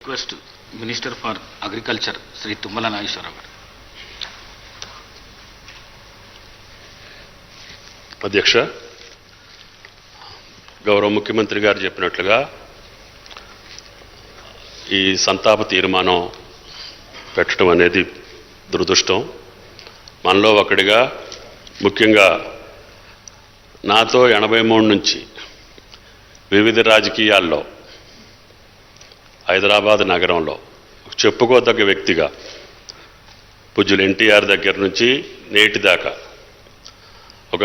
Request minister for agriculture Shri Tummala Nageswararao గారు. అధ్యక్ష, గౌరవ ముఖ్యమంత్రి గారు చెప్పినట్లుగా ఈ సంతాప తీర్మానం పెట్టడం అనేది దురదృష్టం. మనలో ఒకటిగా ముఖ్యంగా నాతో 83 నుంచి వివిధ రాజకీయాల్లో హైదరాబాద్ నగరంలో చెప్పుకోదగ్గ వ్యక్తిగా పూజ్యులు ఎన్టీఆర్ దగ్గర నుంచి నేటి దాకా ఒక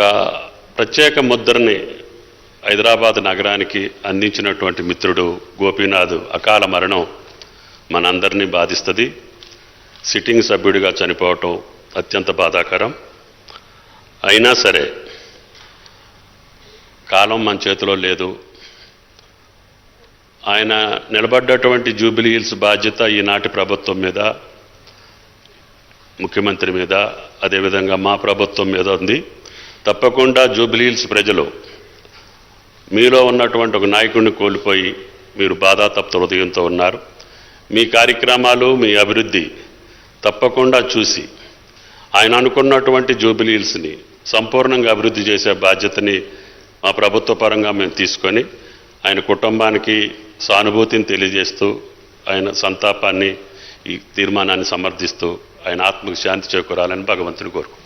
ప్రత్యేక ముద్రని హైదరాబాద్ నగరానికి అందించినటువంటి మిత్రుడు గోపీనాథ్ అకాల మరణం మనందరినీ బాధిస్తుంది. సిట్టింగ్ సభ్యుడిగా చనిపోవటం అత్యంత బాధాకరం. అయినా సరే కాలం మన చేతిలో లేదు. ఆయన నిలబడ్డటువంటి జూబిలీ హిల్స్ బాధ్యత ఈనాటి ప్రభుత్వం మీద, ముఖ్యమంత్రి మీద, అదేవిధంగా మా ప్రభుత్వం మీద ఉంది. తప్పకుండా జూబిలీ హిల్స్ ప్రజలు మీలో ఉన్నటువంటి ఒక నాయకుడిని కోల్పోయి మీరు బాధాతప్త హృదయంతో ఉన్నారు. మీ కార్యక్రమాలు, మీ అభివృద్ధి తప్పకుండా చూసి ఆయన అనుకున్నటువంటి జూబిలీ హిల్స్ని సంపూర్ణంగా అభివృద్ధి చేసే బాధ్యతని మా ప్రభుత్వ పరంగా మేము తీసుకొని ఆయన కుటుంబానికి సానుభూతిని తెలియజేస్తూ ఆయన సంతాపాన్ని, ఈ తీర్మానాన్ని సమర్థిస్తూ ఆయన ఆత్మకు శాంతి చేకూరాలని భగవంతుని కోరుకుంటున్నాను.